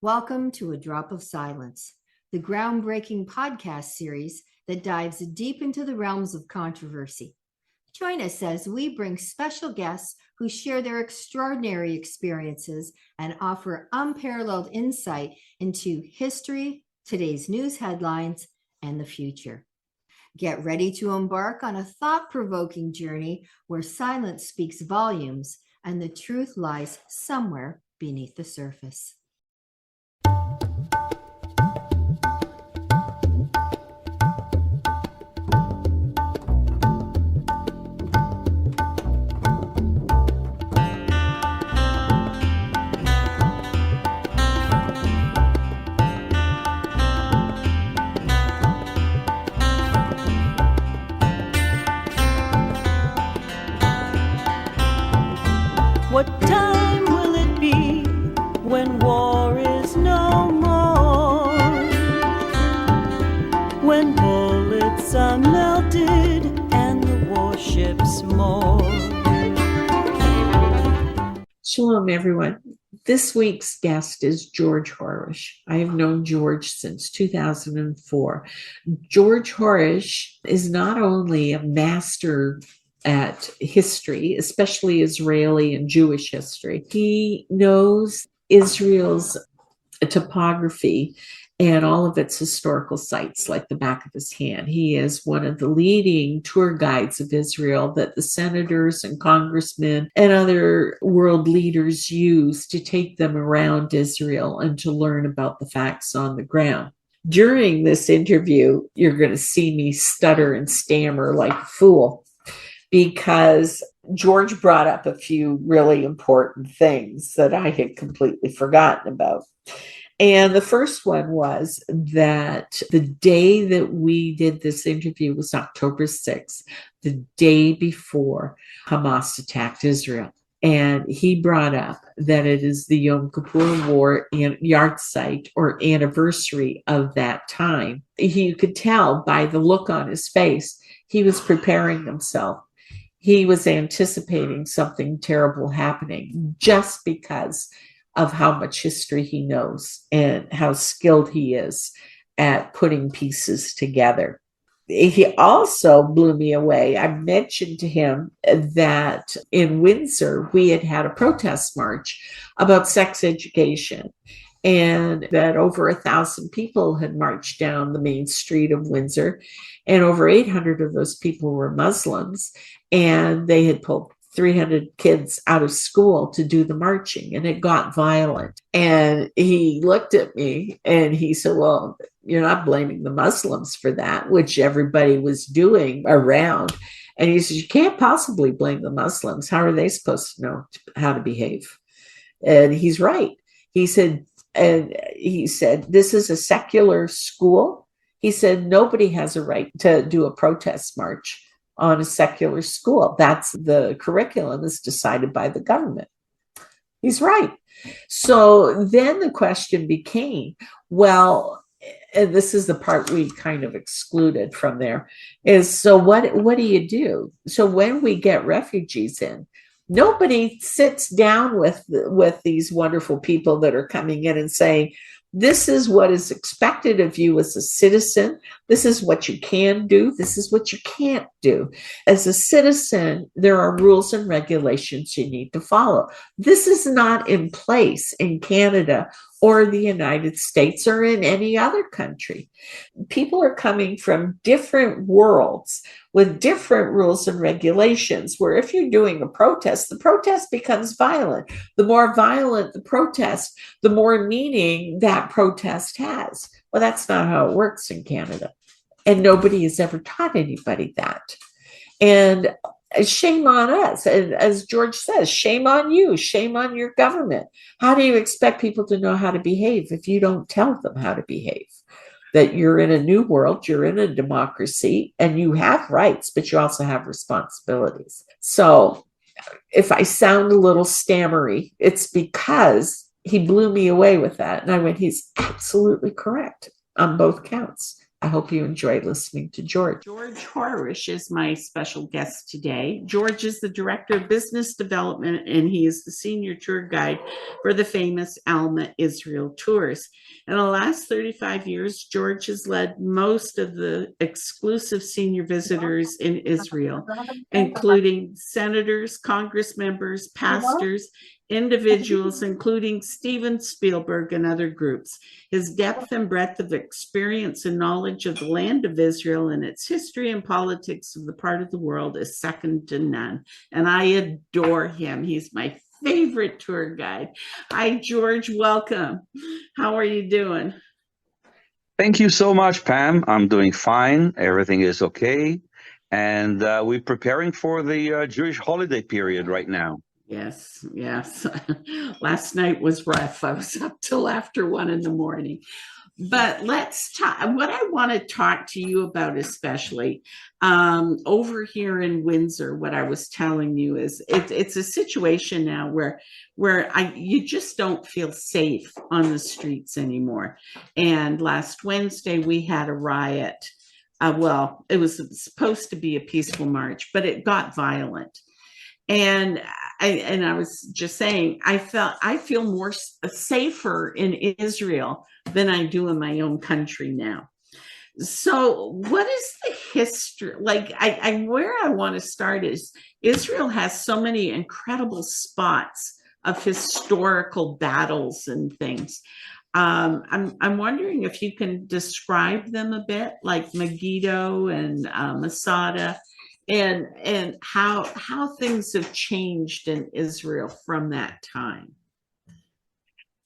Welcome to A Drop of Silence, the groundbreaking podcast series that dives deep into the realms of controversy. Join us as we bring special guests who share their extraordinary experiences and offer unparalleled insight into history, today's news headlines, and the future. Get ready to embark on a thought-provoking journey where silence speaks volumes and the truth lies somewhere beneath the surface. What time will it be when war is no more? When bullets are melted and the warships moor. Shalom, everyone. This week's guest is George Horesh. I have known George since 2004. George Horesh is not only a master at history, especially Israeli and Jewish history. He knows Israel's topography and all of its historical sites like the back of his hand. He is one of the leading tour guides of Israel that the senators and congressmen and other world leaders use to take them around Israel and to learn about the facts on the ground. During this interview, you're going to see me stutter and stammer like a fool, because George brought up a few really important things that I had completely forgotten about. And the first one was that the day that we did this interview was October 6th, the day before Hamas attacked Israel. And he brought up that it is the Yom Kippur War yahrzeit or anniversary of that time. You could tell by the look on his face, he was preparing himself. He was anticipating something terrible happening just because of how much history he knows and how skilled he is at putting pieces together. He also blew me away. I mentioned to him that in Windsor, we had a protest march about sex education, and that over 1,000 people had marched down the main street of Windsor, and over 800 of those people were Muslims, and they had pulled 300 kids out of school to do the marching, and it got violent. And he looked at me and he said, well, you're not blaming the Muslims for that, which everybody was doing around. And he says, you can't possibly blame the Muslims. How are they supposed to know how to behave? And he's right. He said, this is a secular school. He said, nobody has a right to do a protest march on a secular school. That's the curriculum is decided by the government. He's right. So then the question became, well, and this is the part we kind of excluded from there, is so what do you do? So when we get refugees in, nobody sits down with these wonderful people that are coming in and saying, this is what is expected of you as a citizen. This is what you can do. This is what you can't do. As a citizen, there are rules and regulations you need to follow. This is not in place in Canada or the United States or in any other country. People are coming from different worlds with different rules and regulations, where if you're doing a protest, the protest becomes violent. The more violent the protest, the more meaning that protest has. Well, that's not how it works in Canada. And nobody has ever taught anybody that. And shame on us. And as George says, shame on you, shame on your government. How do you expect people to know how to behave if you don't tell them how to behave? That you're in a new world, you're in a democracy, and you have rights, but you also have responsibilities. So if I sound a little stammery, it's because he blew me away with that. And I went, he's absolutely correct on both counts. I hope you enjoy listening to George. George Horesh is my special guest today. George is the Director of Business Development, and he is the Senior Tour Guide for the famous Alma-Israel tours. In the last 35 years, George has led most of the exclusive senior visitors in Israel, including senators, Congress members, pastors, individuals, including Steven Spielberg and other groups. His depth and breadth of experience and knowledge of the land of Israel and its history and politics of the part of the world is second to none. And I adore him. He's my favorite tour guide. Hi, George. Welcome. How are you doing? Thank you so much, Pam. I'm doing fine. Everything is okay. And we're preparing for the Jewish holiday period right now. Yes, yes. Last night was rough. I was up till after 1 a.m. But let's talk. What I want to talk to you about, especially over here in Windsor, what I was telling you is it's a situation now where you just don't feel safe on the streets anymore. And last Wednesday we had a riot. Well, it was supposed to be a peaceful march, but it got violent. And I was just saying, I feel more safer in Israel than I do in my own country now. So what is the history? Like, where I want to start is Israel has so many incredible spots of historical battles and things. I'm wondering if you can describe them a bit, like Megiddo and Masada, and how things have changed in Israel from that time.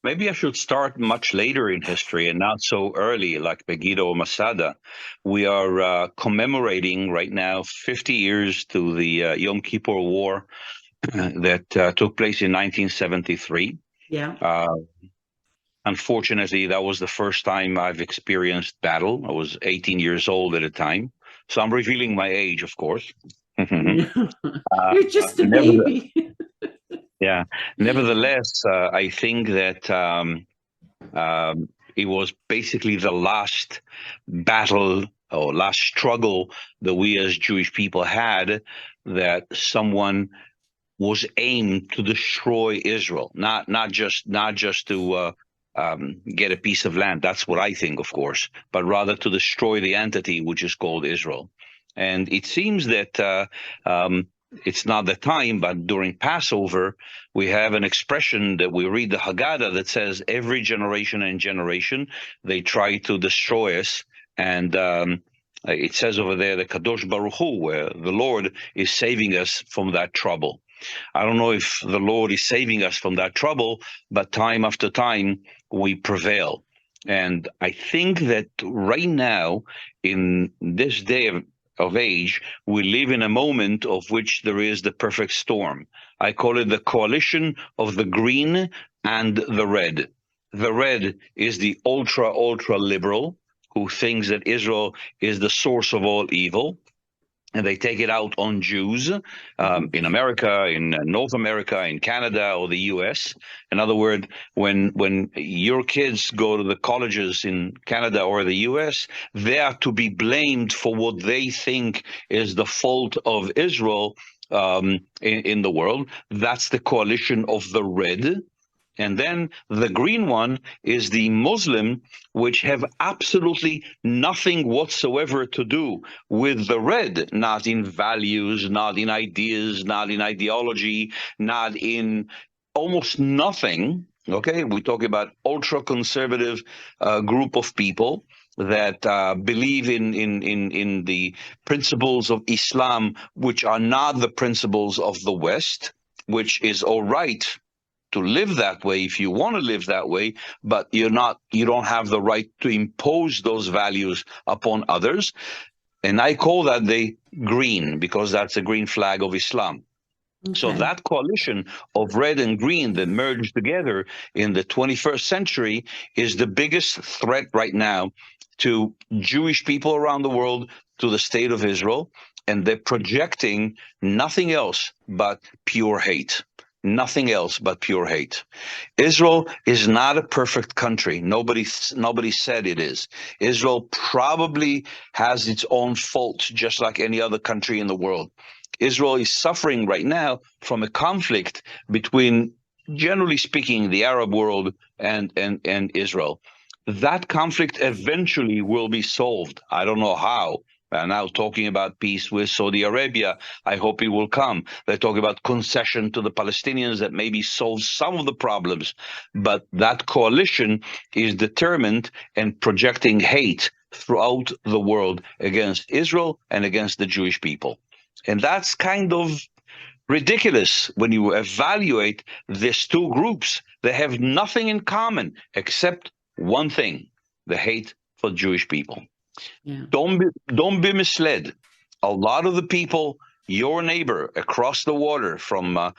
Maybe I should start much later in history and not so early, like Megiddo or Masada. We are commemorating right now 50 years to the Yom Kippur War that took place in 1973. Yeah. Unfortunately, that was the first time I've experienced battle. I was 18 years old at the time. So I'm revealing my age, of course. You're just a baby. Yeah. Nevertheless, I think that it was basically the last battle or last struggle that we as Jewish people had, that someone was aimed to destroy Israel, not just to get a piece of land. That's what I think, of course, but rather to destroy the entity which is called Israel. And it seems that it's not the time, but during Passover, we have an expression that we read the Haggadah that says every generation and generation, they try to destroy us. And it says over there, the Kadosh Baruch Hu, where the Lord is saving us from that trouble. I don't know if the Lord is saving us from that trouble, but time after time, we prevail. And I think that right now, in this day of age, we live in a moment of which there is the perfect storm. I call it the coalition of the green and the red. The red is the ultra liberal, who thinks that Israel is the source of all evil. And they take it out on Jews in America, in North America, in Canada, or the U.S. In other words, when your kids go to the colleges in Canada or the U.S., they are to be blamed for what they think is the fault of Israel in the world. That's the coalition of the red. And then the green one is the Muslim, which have absolutely nothing whatsoever to do with the red, not in values, not in ideas, not in ideology, not in almost nothing. Okay, we talk about ultra-conservative group of people that believe in the principles of Islam, which are not the principles of the West, which is all right to live that way if you want to live that way, but you don't have the right to impose those values upon others. And I call that the green, because that's the green flag of Islam. Okay. So that coalition of red and green that merged together in the 21st century is the biggest threat right now to Jewish people around the world, to the state of Israel, and they're projecting nothing else but pure hate. nothing else but pure hate. Israel is not a perfect country. Nobody said it is. Israel probably has its own faults, just like any other country in the world. Israel is suffering right now from a conflict between, generally speaking, the Arab world and Israel. That conflict eventually will be solved. I don't know how. Now talking about peace with Saudi Arabia, I hope it will come. They're talking about concession to the Palestinians that maybe solves some of the problems. But that coalition is determined and projecting hate throughout the world against Israel and against the Jewish people. And that's kind of ridiculous when you evaluate these two groups. They have nothing in common except one thing: the hate for Jewish people. Yeah. Don't be misled. A lot of the people, your neighbor across the water from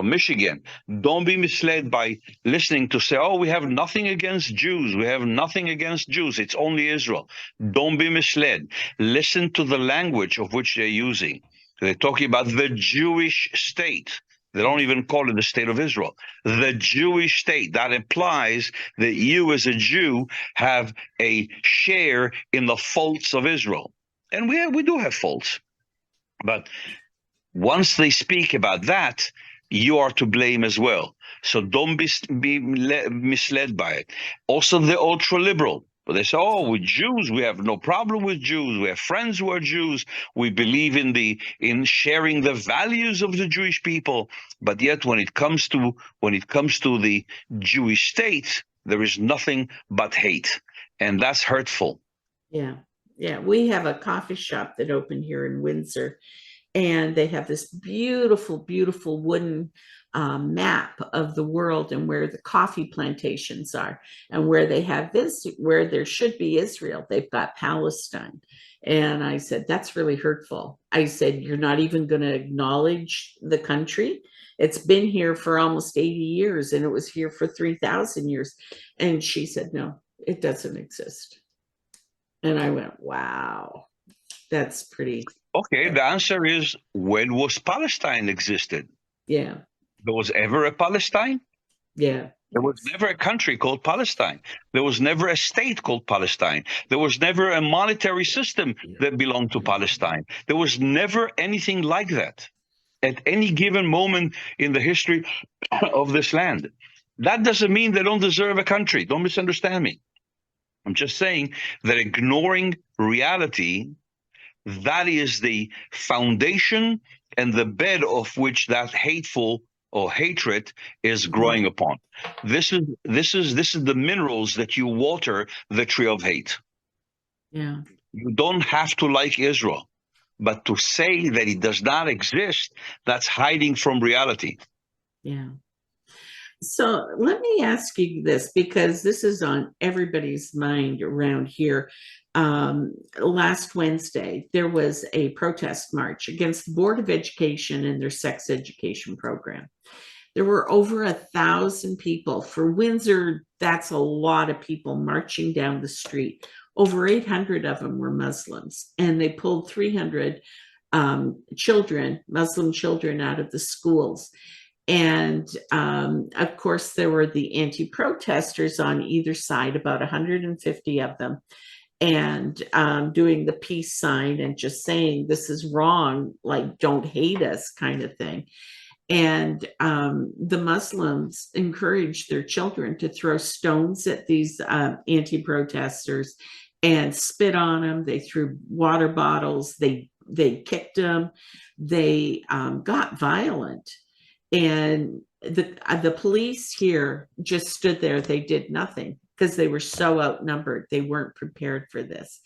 Michigan, don't be misled by listening to say, oh, we have nothing against Jews. We have nothing against Jews. It's only Israel. Don't be misled. Listen to the language of which they're using. They're talking about the Jewish state. They don't even call it the state of Israel. The Jewish state. That implies that you as a Jew have a share in the faults of Israel. And we do have faults. But once they speak about that, you are to blame as well. So don't be misled by it. Also, the ultra-liberal. But they say, oh, with Jews, we have no problem with Jews. We have friends who are Jews. We believe in sharing the values of the Jewish people. But yet, when it comes to the Jewish state, there is nothing but hate, and that's hurtful. Yeah. Yeah. We have a coffee shop that opened here in Windsor, and they have this beautiful, beautiful wooden map of the world and where the coffee plantations are, and where they have this, where there should be Israel, they've got Palestine. And I said, that's really hurtful. I said, you're not even going to acknowledge the country. It's been here for almost 80 years, and it was here for 3,000 years. And she said, no, it doesn't exist. And I went, wow, that's pretty. Okay, the answer is, when was Palestine existed? Yeah. There was ever a Palestine? Yeah. There was never a country called Palestine. There was never a state called Palestine. There was never a monetary system that belonged to Palestine. There was never anything like that at any given moment in the history of this land. That doesn't mean they don't deserve a country. Don't misunderstand me. I'm just saying that ignoring reality, that is the foundation and the bed of which that hateful or hatred is growing upon. This is the minerals that you water the tree of hate. Yeah. You don't have to like Israel, but to say that it does not exist, that's hiding from reality. Yeah. So let me ask you this, because this is on everybody's mind around here. Last Wednesday, there was a protest march against the Board of Education and their sex education program. There were over 1,000 people. For Windsor, that's a lot of people marching down the street. Over 800 of them were Muslims, and they pulled 300 children, Muslim children, out of the schools. And of course, there were the anti-protesters on either side, about 150 of them, and doing the peace sign and just saying, this is wrong, like, don't hate us kind of thing. And the Muslims encouraged their children to throw stones at these anti-protesters and spit on them. They threw water bottles. They kicked them. They got violent. And the police here just stood there. They did nothing because they were so outnumbered. They weren't prepared for this.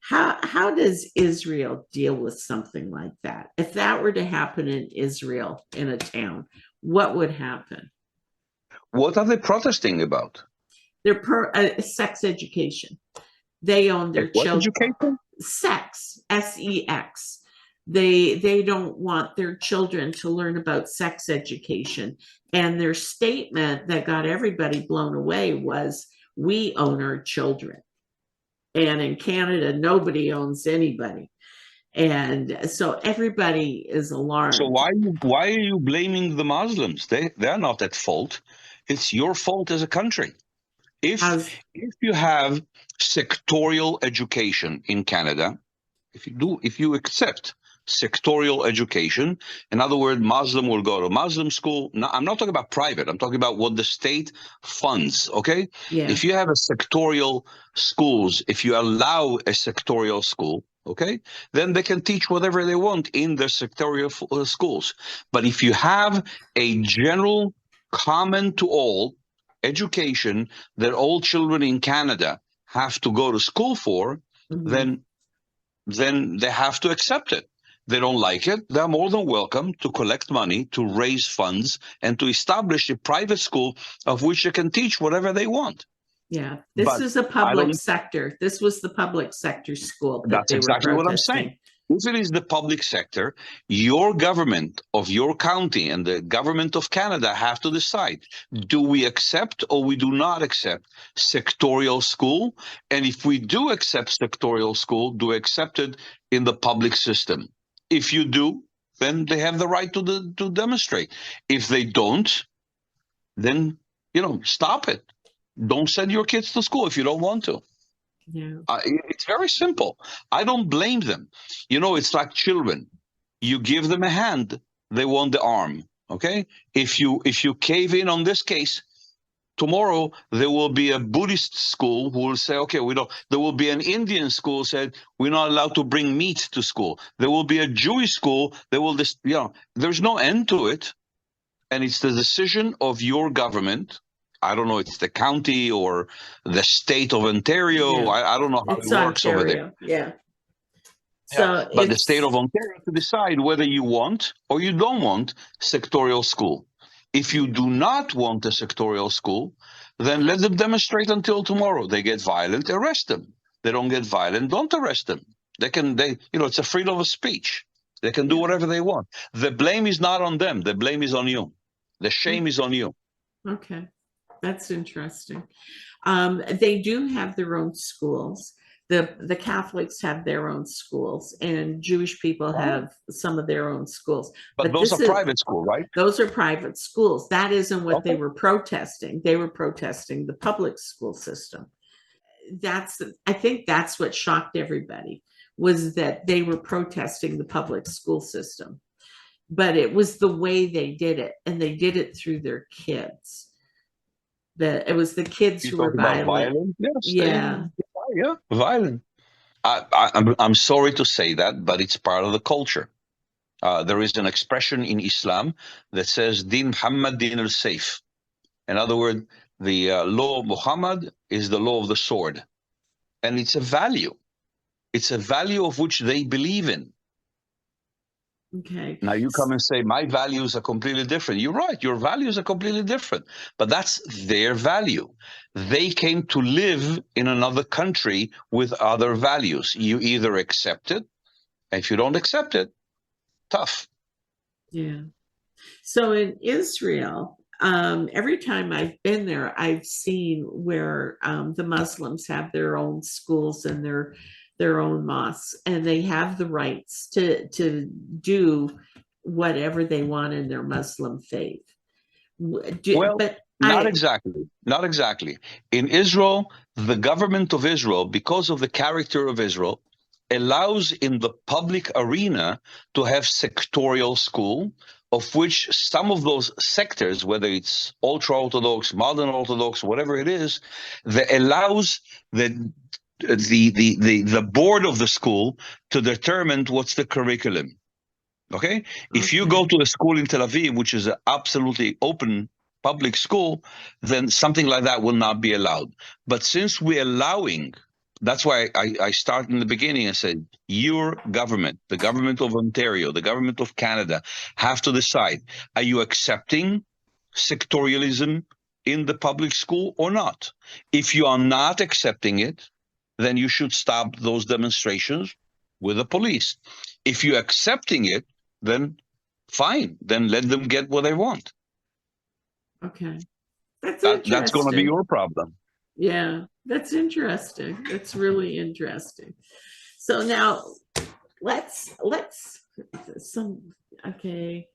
How does Israel deal with something like that? If that were to happen in Israel, in a town, what would happen? What are they protesting about? They're sex education. They own their children. Education? Sex, S-E-X. They don't want their children to learn about sex education. And their statement that got everybody blown away was, we own our children. And in Canada, nobody owns anybody. And so everybody is alarmed. So why are you blaming the Muslims? They're not at fault. It's your fault as a country. If you have sectorial education in Canada, if you accept sectorial education, in other words, Muslim will go to Muslim school. No, I'm not talking about private. I'm talking about what the state funds. Okay, Yeah. if you have a sectorial schools, if you allow a sectorial school, okay, then they can teach whatever they want in their sectorial schools. But if you have a general, common to all education that all children in Canada have to go to school for, Mhm. then they have to accept it. They don't like it, they're more than welcome to collect money, to raise funds, and to establish a private school of which they can teach whatever they want. Yeah, this But is a public sector. This was the public sector school that that's they exactly were what I'm protesting. saying. If it is the public sector, your government of your county and the government of Canada have to decide, do we accept or we do not accept sectorial school? And if we do accept sectorial school, do we accept it in the public system? If you do, then they have the right to demonstrate. If they don't, then, stop it. Don't send your kids to school if you don't want to. Yeah. It's very simple. I don't blame them. It's like children. You give them a hand, they want the arm. Okay? If you cave in on this case, tomorrow there will be a Buddhist school who will say, okay, we don't. There will be an Indian school said we're not allowed to bring meat to school. There will be a Jewish school. They will just, there's no end to it, and it's the decision of your government. I don't know, it's the county or the state of Ontario. Yeah. I don't know how It's it works over there. Ontario. Yeah. Yeah, So but the state of Ontario to decide whether you want or you don't want sectorial school. If you do not want a sectorial school, then let them demonstrate until tomorrow. They get violent, arrest them. They don't get violent, don't arrest them. It's a freedom of speech. They can do whatever they want. The blame is not on them. The blame is on you. The shame is on you. Okay, that's interesting. They do have their own schools. The Catholics have their own schools, and Jewish people have some of their own schools. But those are private schools, right? Those are private schools. That isn't what they Okay. were protesting. They were protesting the public school system. I think that's what shocked everybody, was that they were protesting the public school system. But it was the way they did it, and they did it through their kids. It was the kids who were violent. Yes, yeah, violent. I'm sorry to say that, but it's part of the culture. There is an expression in Islam that says "Din Muhammad din al-Sayf." In other words, the law of Muhammad is the law of the sword, and it's a value. It's a value of which they believe in. Okay. Now you come and say my values are completely different. You're right. Your values are completely different, but that's their value. They came to live in another country with other values. You either accept it, and if you don't accept it, tough. Yeah. So in Israel, every time I've been there, I've seen where the Muslims have their own schools and their own mosques, and they have the rights to do whatever they want in their Muslim faith. Not exactly. In Israel, the government of Israel, because of the character of Israel, allows in the public arena to have sectorial school, of which some of those sectors, whether it's ultra-Orthodox, modern Orthodox, whatever it is, that allows the board of the school to determine what's the curriculum. Okay? If you go to a school in Tel Aviv, which is an absolutely open public school, then something like that will not be allowed. But since we're allowing, that's why I start in the beginning and said, your government, the government of Ontario, the government of Canada, have to decide, are you accepting sectorialism in the public school or not? If you are not accepting it, then you should stop those demonstrations with the police. If you're accepting it, then fine. Then let them get what they want. Okay. That's going to be your problem. Yeah, that's interesting. That's really interesting. So now, let's some okay.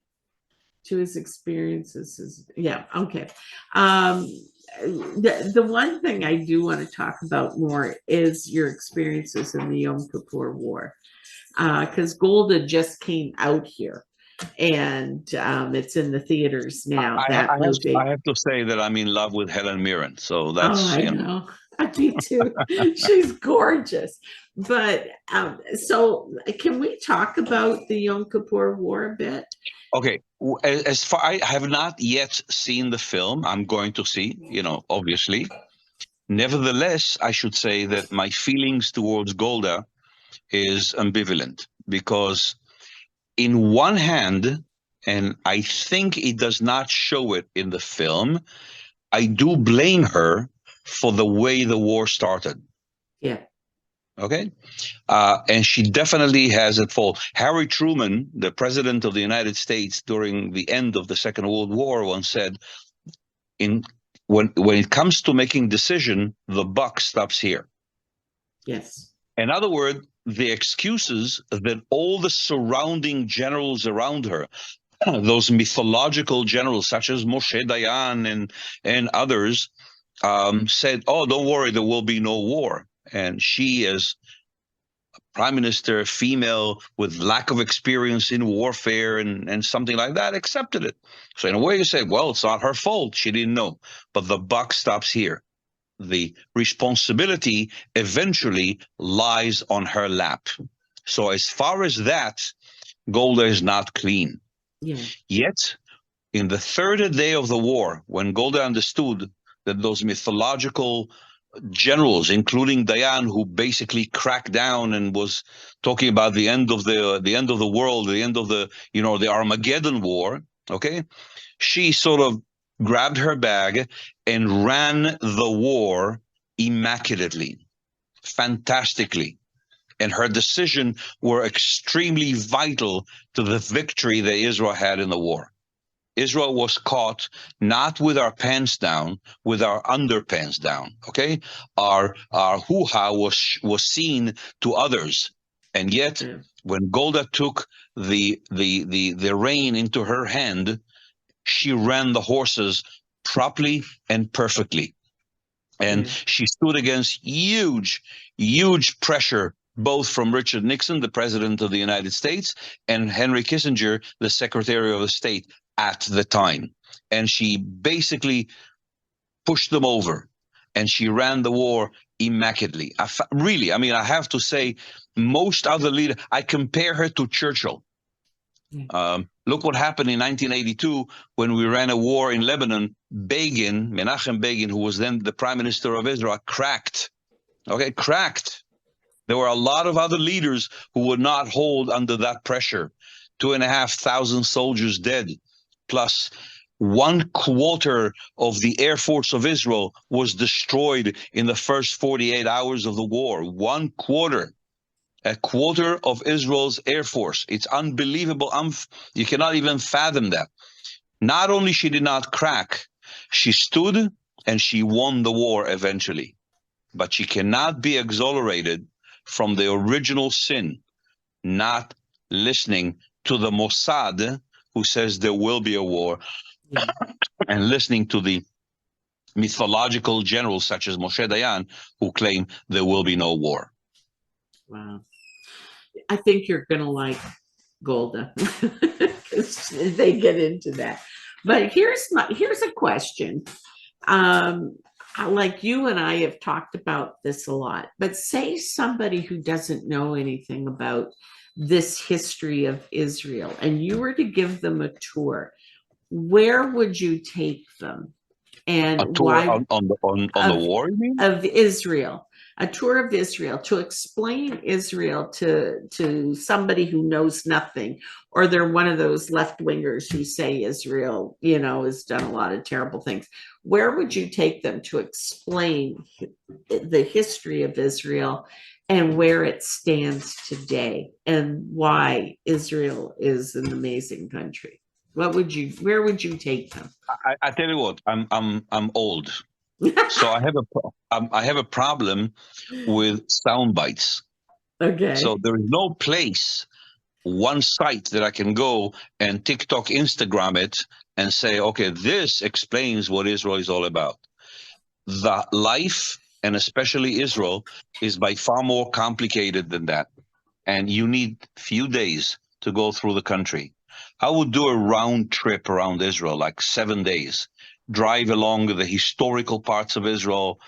To his experiences is okay. The one thing I do want to talk about more is your experiences in the Yom Kippur War, because Golda just came out here, and it's in the theaters now. That movie. I have to say that I'm in love with Helen Mirren. So Oh, that's, I know. Me too. She's gorgeous. But so can we talk about the Yom Kippur War a bit? Okay. As far I have not yet seen the film, I'm going to see, obviously. Nevertheless, I should say that my feelings towards Golda is ambivalent because in one hand, and I think it does not show it in the film, I do blame her for the way the war started. Yeah. Okay. And she definitely has at fault. Harry Truman, the president of the United States during the end of the Second World War, once said, when it comes to making decision, the buck stops here. Yes. In other words, the excuses that all the surrounding generals around her, those mythological generals such as Moshe Dayan and others, said, "Oh, don't worry, there will be no war." And she, as prime minister, female with lack of experience in warfare and something like that, accepted it. So in a way, you say, well, it's not her fault. She didn't know. But the buck stops here. The responsibility eventually lies on her lap. So as far as that, Golda is not clean. Yeah. Yet, in the third day of the war, when Golda understood that those mythological generals, including Dayan, who basically cracked down and was talking about the end of the world, the end of the Armageddon War. Okay, she sort of grabbed her bag and ran the war immaculately, fantastically. And her decision were extremely vital to the victory that Israel had in the war. Israel was caught not with our pants down, with our underpants down. Okay, our hoo-ha was seen to others, and yet when Golda took the rein into her hand, she ran the horses properly and perfectly, and she stood against huge pressure, both from Richard Nixon, the president of the United States, and Henry Kissinger, the Secretary of State at the time. And she basically pushed them over, and she ran the war immaculately. Really, I mean, I have to say, most other leaders, I compare her to Churchill. Look what happened in 1982 when we ran a war in Lebanon. Menachem Begin, who was then the prime minister of Israel, cracked. Okay, cracked. There were a lot of other leaders who would not hold under that pressure. 2,500 soldiers dead, plus 1/4 of the Air Force of Israel was destroyed in the first 48 hours of the war. 1/4. A quarter of Israel's Air Force. It's unbelievable. You cannot even fathom that. Not only she did not crack, she stood and she won the war eventually. But she cannot be exonerated from the original sin, not listening to the Mossad, who says there will be a war, and listening to the mythological generals such as Moshe Dayan, who claim there will be no war. Wow. I think you're going to like Golda because they get into that. But here's a question. Like you and I have talked about this a lot, but say somebody who doesn't know anything about this history of Israel and you were to give them a tour, where would you take them? And a tour why on the war, you mean? Of Israel, a tour of Israel, to explain Israel to somebody who knows nothing, or they're one of those left-wingers who say Israel, has done a lot of terrible things. Where would you take them to explain the history of Israel and where it stands today and why Israel is an amazing country? Where would you take them? I tell you what, I'm old, so I have a problem with sound bites. Okay. So there is no place, one site that I can go and TikTok, Instagram it and say, okay, this explains what Israel is all about. The life, and especially Israel, is by far more complicated than that. And you need few days to go through the country. I would do a round trip around Israel, like 7 days, drive along the historical parts of Israel,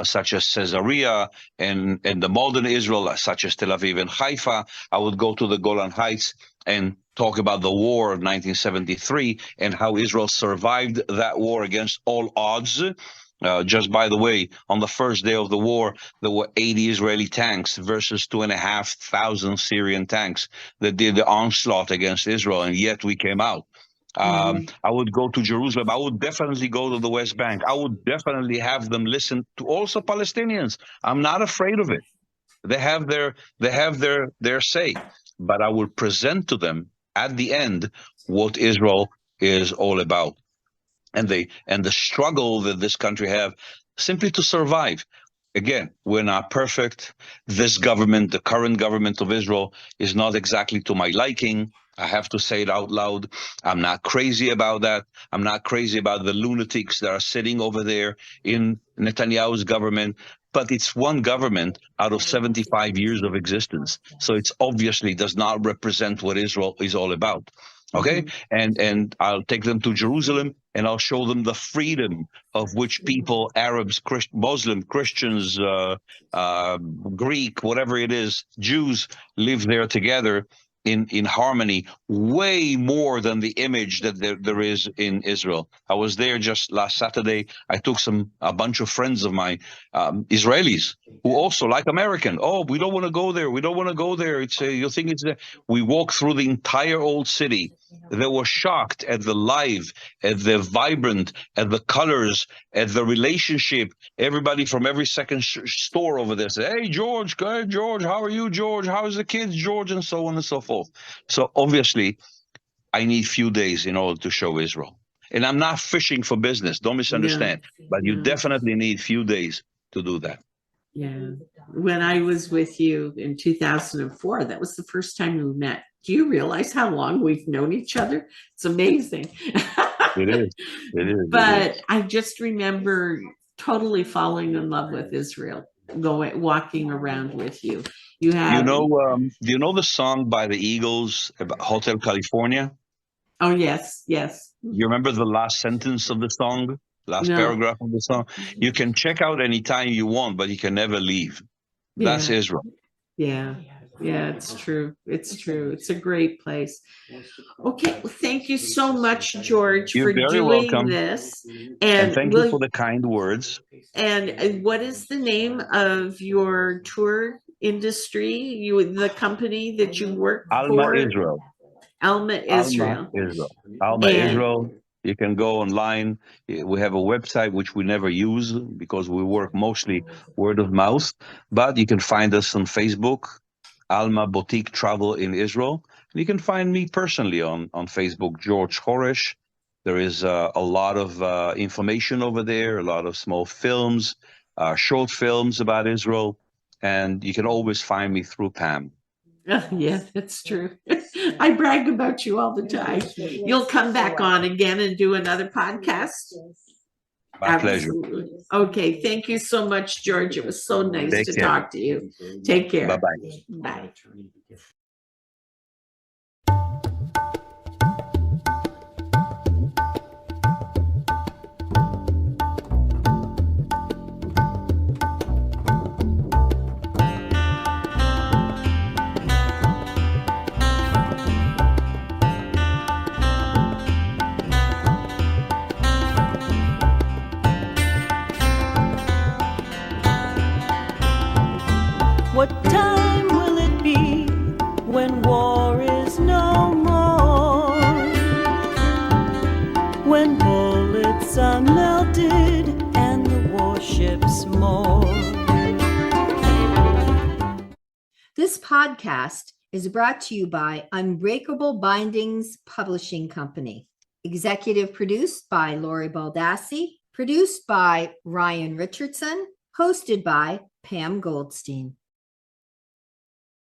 such as Caesarea, and the modern Israel, such as Tel Aviv and Haifa. I would go to the Golan Heights and talk about the war of 1973 and how Israel survived that war against all odds. Just by the way, on the first day of the war, there were 80 Israeli tanks versus 2,500 Syrian tanks that did the onslaught against Israel, and yet we came out. I would go to Jerusalem. I would definitely go to the West Bank. I would definitely have them listen to also Palestinians. I'm not afraid of it. They have their say, but I will present to them at the end what Israel is all about, and the struggle that this country have simply to survive. Again, we're not perfect. This government, the current government of Israel, is not exactly to my liking. I have to say it out loud. I'm not crazy about that. I'm not crazy about the lunatics that are sitting over there in Netanyahu's government. But it's one government out of 75 years of existence. So it's obviously does not represent what Israel is all about. Okay. And I'll take them to Jerusalem and I'll show them the freedom of which people, Arabs, Muslim, Christians, Greek, whatever it is, Jews live there together in harmony, way more than the image that there is in Israel. I was there just last Saturday. I took a bunch of friends of mine, Israelis, who also like American. Oh, we don't want to go there. We don't want to go there. You think it's there. We walked through the entire old city. They were shocked at the live, at the vibrant, at the colors, at the relationship. Everybody from every second store over there said, "Hey, George, good, George. How are you, George? How's the kids, George?" And so on and so forth. So obviously, I need few days in order to show Israel. And I'm not fishing for business. Don't misunderstand. But you definitely need few days to do that. Yeah. When I was with you in 2004, that was the first time we met. Do you realize how long we've known each other? It's amazing. It is. It is. But I just remember totally falling in love with Israel, walking around with you. You have, do you know the song by the Eagles about Hotel California? Oh, yes, yes. You remember the last sentence of the song, last paragraph of the song? You can check out anytime you want, but you can never leave. That's Israel. Yeah. Yeah, it's true. It's true. It's a great place. Okay, well, thank you so much, George, You're for very doing welcome. this. And thank you for the kind words. And what is the name of your tour industry? The company that you work for? Alma-Israel. Alma-Israel. Alma-Israel. You can go online. We have a website which we never use because we work mostly word of mouth. But you can find us on Facebook, Alma Boutique Travel in Israel. And you can find me personally on Facebook, George Horesh. There is a lot of information over there, a lot of small films, short films about Israel. And you can always find me through Pam. Yeah, that's true. I brag about you all the time. You'll come back on again and do another podcast. My pleasure. Okay, thank you so much, George. It was so nice to talk to you. Take care. Bye-bye. Bye. What time will it be when war is no more? When bullets are melted and the warships moor. This podcast is brought to you by Unbreakable Bindings Publishing Company. Executive produced by Lori Baldassi, produced by Ryan Richardson, hosted by Pam Goldstein.